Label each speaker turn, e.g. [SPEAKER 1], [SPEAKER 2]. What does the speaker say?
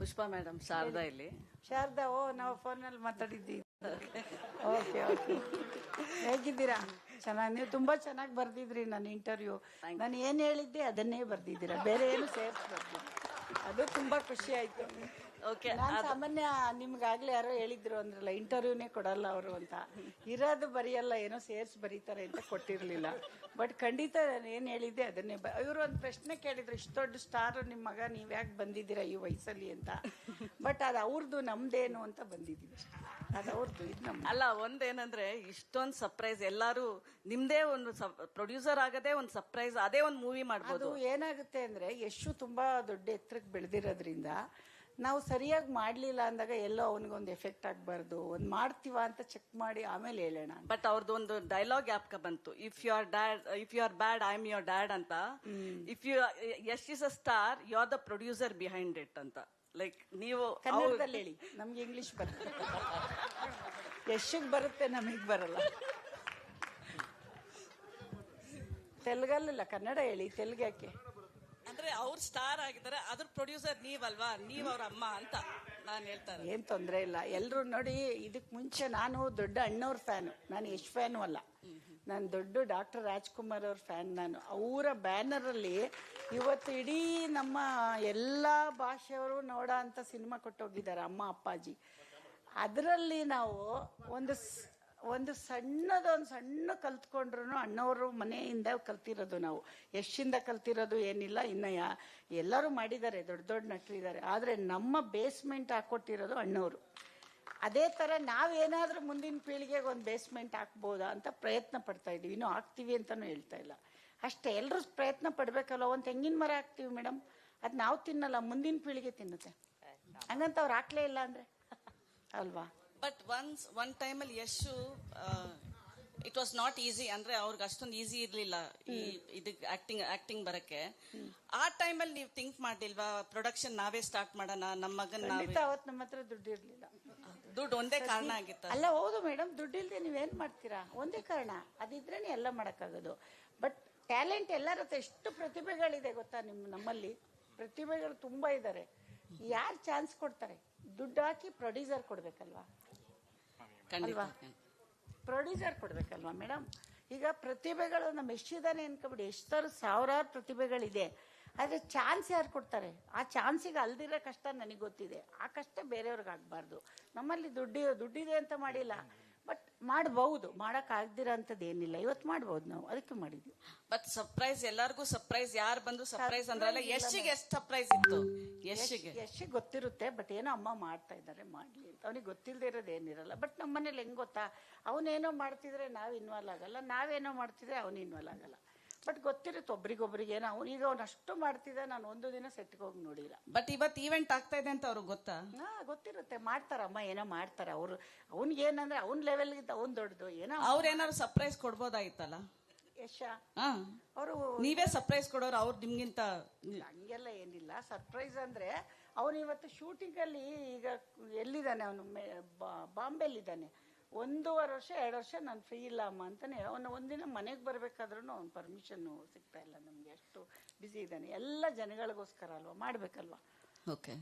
[SPEAKER 1] Pushpa madam, Sharada ಇಲ್ಲಿ.
[SPEAKER 2] ಶಾರದಾ, ನಾವು ಫೋನಲ್ಲಿ ಮಾತಾಡಿದ್ದೀವಿ. ಓಕೆ ಓಕೆ, ಹೇಗಿದ್ದೀರಾ? ಚೆನ್ನಾಗಿ, ನೀವು ತುಂಬಾ ಚೆನ್ನಾಗಿ ಬರ್ದಿದ್ರಿ ನನ್ನ ಇಂಟರ್ವ್ಯೂ. ನಾನು ಏನು ಹೇಳಿದ್ದೆ ಅದನ್ನೇ ಬರ್ದಿದ್ದೀರಾ, ಬೇರೆ ಏನು ಸೇರಿಸ್ಬಾರ್ದು. ಅದು ತುಂಬಾ ಖುಷಿ ಆಯ್ತು.
[SPEAKER 1] ಓಕೆ,
[SPEAKER 2] ನಾನು ಸಾಮಾನ್ಯ ನಿಮ್ಗಾಗ್ಲೇ ಯಾರೋ ಹೇಳಿದ್ರು ಅಂದ್ರಲ್ಲ, ಇಂಟರ್ವ್ಯೂನೇ ಕೊಡಲ್ಲ ಅವರು ಅಂತ. ಇರೋದು ಬರೆಯಲ್ಲ, ಏನೋ ಸೇರ್ಸಿ ಬರೀತಾರೆ ಅಂತ ಕೊಟ್ಟಿರ್ಲಿಲ್ಲ. ಬಟ್ ಖಂಡಿತ ನಾನು ಏನು ಹೇಳಿದ್ದೆ ಅದನ್ನೇ. ಇವರು ಒಂದು ಪ್ರಶ್ನೆ ಕೇಳಿದ್ರು, ಇಷ್ಟು ದೊಡ್ಡ ಸ್ಟಾರ್ ನಿಮ್ಮ ಮಗ, ನೀವು ಯಾಕೆ ಬಂದಿದ್ದೀರಾ ಈ ವಯಸ್ಸಲ್ಲಿ ಅಂತ. ಬಟ್ ಅದು ಅವ್ರದ್ದು, ನಮ್ದೇನು ಅಂತ ಬಂದಿದ್ದೀವಿ. ಅದು ಅವ್ರದ್ದು, ಇದು ನಮ್ದು
[SPEAKER 1] ಅಲ್ಲ. ಒಂದೇನಂದ್ರೆ ಇಷ್ಟೊಂದು ಸರ್ಪ್ರೈಸ್, ಎಲ್ಲಾರು ನಿಮ್ದೇ ಒಂದು ಪ್ರೊಡ್ಯೂಸರ್ ಆಗದೆ ಒಂದು ಸರ್ಪ್ರೈಸ್, ಅದೇ ಒಂದು ಮೂವಿ ಮಾಡ್ಬೋದು.
[SPEAKER 2] ಅದು ಏನಾಗುತ್ತೆ ಅಂದ್ರೆ, ಯಶು ತುಂಬಾ ದೊಡ್ಡ ಎತ್ತರಕ್ಕೆ ಬೆಳೆದಿರೋದ್ರಿಂದ ನಾವು ಸರಿಯಾಗಿ ಮಾಡ್ಲಿಲ್ಲ ಅಂದಾಗ ಎಲ್ಲೋ ಅವನಿಗೊಂದು ಎಫೆಕ್ಟ್ ಆಗಬಾರ್ದು. ಒಂದು ಮಾಡ್ತೀವ ಅಂತ ಚೆಕ್ ಮಾಡಿ ಆಮೇಲೆ ಹೇಳೋಣ.
[SPEAKER 1] ಬಟ್ ಅವ್ರದ್ದು ಒಂದು ಡೈಲಾಗ್ ಯಾಪ್ಕ ಬಂತು, if you are bad I am your dad ಅಂತ. If you Yash is a star, you are the producer behind it ಅಂತ. ಲೈಕ್ ನೀವು
[SPEAKER 2] ಕನ್ನಡದಲ್ಲಿ ಹೇಳಿ, ನಮ್ಗೆ ಇಂಗ್ಲಿಷ್ ಬರುತ್ತೆ. ಯಶಗ್ ಬರುತ್ತೆ, ನಮಗ್ ಬರಲ್ಲ. ತೆಲುಗಲ್ಲ, ಕನ್ನಡ ಹೇಳಿ. ತೆಲುಗು ಯಾಕೆ?
[SPEAKER 1] ಅಂದ್ರೆ ಅವ್ರ ಸ್ಟಾರ್ ಆಗಿದ್ದಾರೆ, ಅದ್ರ ಪ್ರೊಡ್ಯೂಸರ್ ನೀವಲ್ವಾ, ನೀವ್ ಅವ್ರ ಅಮ್ಮ ಅಂತ ನಾನು ಹೇಳ್ತಾರೆ.
[SPEAKER 2] ಏನ್ ತೊಂದರೆ ಇಲ್ಲ. ಎಲ್ರು ನೋಡಿ, ಇದಕ್ ಮುಂಚೆ ನಾನು ದೊಡ್ಡ ಅಣ್ಣವ್ರ ಫ್ಯಾನು, ನಾನು ಯಶ್ ಫ್ಯಾನು ಅಲ್ಲ. ನಾನು ದೊಡ್ಡ ಡಾಕ್ಟರ್ ರಾಜ್ಕುಮಾರ್ ಅವ್ರ ಫ್ಯಾನ್. ನಾನು ಅವರ ಬ್ಯಾನರ್ ಅಲ್ಲಿ ಇವತ್ತು ಇಡೀ ನಮ್ಮ ಎಲ್ಲಾ ಭಾಷೆಯವರು ನೋಡೋ ಅಂತ ಸಿನಿಮಾ ಕೊಟ್ಟೋಗಿದ್ದಾರೆ, ಅಮ್ಮ ಅಪ್ಪಾಜಿ. ಅದರಲ್ಲಿ ನಾವು ಒಂದು ಸಣ್ಣ ಕಲ್ತ್ಕೊಂಡ್ರು ಅಣ್ಣವರು ಮನೆಯಿಂದ ಕಲ್ತಿರೋದು. ನಾವು ಯಶಿಂದ ಕಲ್ತಿರೋದು ಏನಿಲ್ಲ. ಇನ್ನು ಎಲ್ಲರೂ ಮಾಡಿದ್ದಾರೆ, ದೊಡ್ಡ ದೊಡ್ಡ ನಟರಿದ್ದಾರೆ. ಆದರೆ ನಮ್ಮ ಬೇಸ್ಮೆಂಟ್ ಹಾಕೊಟ್ಟಿರೋದು ಅಣ್ಣವರು. ಅದೇ ಥರ ನಾವೇನಾದ್ರೂ ಮುಂದಿನ ಪೀಳಿಗೆಗೆ ಒಂದು ಬೇಸ್ಮೆಂಟ್ ಹಾಕ್ಬೋದಾ ಅಂತ ಪ್ರಯತ್ನ ಪಡ್ತಾ ಇದೀವಿ. ಇನ್ನೂ ಹಾಕ್ತೀವಿ ಅಂತಾನು ಹೇಳ್ತಾ ಇಲ್ಲ. ಅಷ್ಟೇ, ಎಲ್ಲರೂ ಪ್ರಯತ್ನ ಪಡ್ಬೇಕಲ್ಲ. ಒಂದು ತೆಂಗಿನ ಮರ ಹಾಕ್ತೀವಿ ಮೇಡಮ್, ಅದು ನಾವು ತಿನ್ನಲ್ಲ, ಮುಂದಿನ ಪೀಳಿಗೆ ತಿನ್ನುತ್ತೆ. ಹಂಗಂತ ಅವ್ರು ಹಾಕ್ಲೇ ಇಲ್ಲ ಅಂದ್ರೆ ಅಲ್ವಾ?
[SPEAKER 1] ಬಟ್ ಒನ್ ಟೈಮಲ್ಲಿ Yashu, it was not easy. ಅಂದ್ರೆ ಅವ್ರಿಗೆ ಅಷ್ಟೊಂದು ಈಸಿ ಇರ್ಲಿಲ್ಲ ಈ ಇದಕ್ಕೆ ಆಕ್ಟಿಂಗ್ ಬರಕ್ಕೆ. ಆ ಟೈಮಲ್ಲಿ ನೀವು ಥಿಂಕ್ ಮಾಡ್ಲಿಲ್ವಾ, ಪ್ರೊಡಕ್ಷನ್ ನಾವೇ ಸ್ಟಾರ್ಟ್ ಮಾಡೋಣ, ನಮ್ಮ ಮಗನ್ ನಾವೇ?
[SPEAKER 2] ಅವತ್ತು ನಮ್ಮ ಹತ್ರ ದುಡ್ಡು ಇರ್ಲಿಲ್ಲ.
[SPEAKER 1] ದುಡ್ಡು ಒಂದೇ ಕಾರಣ ಆಗಿತ್ತು.
[SPEAKER 2] ಅಲ್ಲ, ಹೌದು ಮೇಡಮ್, ದುಡ್ಡಿಲ್ದೆ ನೀವೇನ್ ಮಾಡ್ತೀರಾ? ಒಂದೇ ಕಾರಣ, ಅದಿದ್ರೇನೆ ಎಲ್ಲ ಮಾಡಕ್ಕಾಗೋದು. ಬಟ್ ಟ್ಯಾಲೆಂಟ್ ಎಲ್ಲರ ಹತ್ರ ಎಷ್ಟು ಪ್ರತಿಭೆಗಳಿದೆ ಗೊತ್ತಾ? ನಮ್ಮಲ್ಲಿ ಪ್ರತಿಭೆಗಳು ತುಂಬಾ ಇದ್ದಾರೆ. ಯಾರು ಚಾನ್ಸ್ ಕೊಡ್ತಾರೆ? ದುಡ್ಡು ಹಾಕಿ ಪ್ರೊಡ್ಯೂಸರ್ ಕೊಡ್ಬೇಕಲ್ವಾ? ಅಲ್ವಾ? ಪ್ರೊಡ್ಯೂಸರ್ ಕೊಡ್ಬೇಕಲ್ವಾ ಮೇಡಮ್? ಈಗ ಪ್ರತಿಭೆಗಳು ನಮ್ಮ ಎಷ್ಟಿದಾನೆ ಅನ್ಕೊಬಿಡಿ, ಎಷ್ಟರ ಸಾವಿರಾರು ಪ್ರತಿಭೆಗಳಿದೆ. ಆದ್ರೆ ಚಾನ್ಸ್ ಯಾರು ಕೊಡ್ತಾರೆ? ಆ ಚಾನ್ಸಿಗೆ ಅಲ್ದಿರೋ ಕಷ್ಟ ನನಗೆ ಗೊತ್ತಿದೆ, ಆ ಕಷ್ಟ ಬೇರೆಯವ್ರಿಗೆ ಆಗ್ಬಾರ್ದು. ನಮ್ಮಲ್ಲಿ ದುಡ್ಡಿದೆ ಅಂತ ಮಾಡಿಲ್ಲ, ಬಟ್ ಮಾಡಬಹುದು. ಮಾಡಕ್ ಆಗ್ದಿರ ಅಂತದ್ದು ಏನಿಲ್ಲ. ಇವತ್ತು ಮಾಡಬಹುದು, ನಾವು ಅದಕ್ಕೆ ಮಾಡಿದ್ವಿ.
[SPEAKER 1] ಬಟ್ ಸರ್ಪ್ರೈಸ್, ಎಲ್ಲರಿಗೂ ಸರ್ಪ್ರೈಸ್. ಯಾರು ಬಂದು ಸರ್ಪ್ರೈಸ್ ಅಂದ್ರಲ್ಲ, ಯಶ್ಗೆ ಎಷ್ಟು ಸರ್ಪ್ರೈಸ್ ಇತ್ತು?
[SPEAKER 2] ಯಶ್ಗೆ ಗೊತ್ತಿರುತ್ತೆ, ಬಟ್ ಏನೋ ಅಮ್ಮ ಮಾಡ್ತಾ ಇದ್ದಾರೆ, ಮಾಡ್ಲಿ ಅಂತ. ಅವನಿಗೆ ಗೊತ್ತಿಲ್ಲದೆ ಇರೋದು ಏನಿರಲ್ಲ. ಬಟ್ ನಮ್ಮ ಮನೇಲಿ ಹೆಂಗ್ ಗೊತ್ತಾ, ಅವನೇನೋ ಮಾಡ್ತಿದ್ರೆ ನಾವು ಇನ್ವಾಲ್ವ್ ಆಗಲ್ಲ, ನಾವೇನೋ ಮಾಡ್ತಿದ್ರೆ ಅವನು ಇನ್ವಾಲ್ವ್ ಆಗಲ್ಲ. ಬಟ್ ಗೊತ್ತಿರುತ್ತೆ ಒಬ್ರಿಗೊಬ್ರಿಗೆ. ಏನೋ ಅವನೀಗ ಅವ್ನು ಅಷ್ಟು ಮಾಡ್ತಿದ್ದ, ನಾನು ಒಂದು ದಿನ ಸೆಟ್ಗೆ ಹೋಗಿ ನೋಡಿಲ್ಲ.
[SPEAKER 1] ಬಟ್ ಇವತ್ತು ಈವೆಂಟ್ ಆಗ್ತಾ ಇದೆ ಅಂತ ಅವ್ರಿಗೆ ಗೊತ್ತಾ?
[SPEAKER 2] ಗೊತ್ತಿರುತ್ತೆ, ಮಾಡ್ತಾರಮ್ಮ, ಏನೋ ಮಾಡ್ತಾರ ಅವರು. ಅವ್ನಿಗೆ ಏನಂದ್ರೆ ಅವ್ನ ಲೆವೆಲ್ಗಿಂತ ಅವ್ನ್ ದೊಡ್ಡದು. ಏನೋ
[SPEAKER 1] ಅವ್ರೇನಾದ್ರು ಸರ್ಪ್ರೈಸ್ ಕೊಡ್ಬೋದಾಗಿತ್ತಲ್ಲ
[SPEAKER 2] ಯಶ.
[SPEAKER 1] ಅವರು ನೀವೇ ಸರ್ಪ್ರೈಸ್ ಕೊಡೋರು, ಅವ್ರು ನಿಮ್ಗಿಂತ.
[SPEAKER 2] ಹಂಗೆಲ್ಲ ಏನಿಲ್ಲ. ಸರ್ಪ್ರೈಸ್ ಅಂದ್ರೆ ಅವನು ಇವತ್ತು ಶೂಟಿಂಗ್ ಅಲ್ಲಿ, ಈಗ ಎಲ್ಲಿದ್ದಾನೆ ಅವನು, ಬಾಂಬೆಲಿದ್ದಾನೆ. 1.5 ವರ್ಷ 2 ವರ್ಷ ನಾನು ಫ್ರೀ ಇಲ್ಲ ಅಮ್ಮ ಅಂತಾನೆ. ಅವನು ಒಂದಿನ ಮನೆಗೆ ಬರ್ಬೇಕಾದ್ರೂ ಅವ್ನ ಪರ್ಮಿಷನ್ ಸಿಗ್ತಾ ಇಲ್ಲ ನಮ್ಗೆ, ಅಷ್ಟು ಬಿಸಿ ಇದ್ದಾನೆ. ಎಲ್ಲ ಜನಗಳಿಗೋಸ್ಕರ ಅಲ್ವಾ, ಮಾಡ್ಬೇಕಲ್ವಾ?
[SPEAKER 1] ಓಕೆ.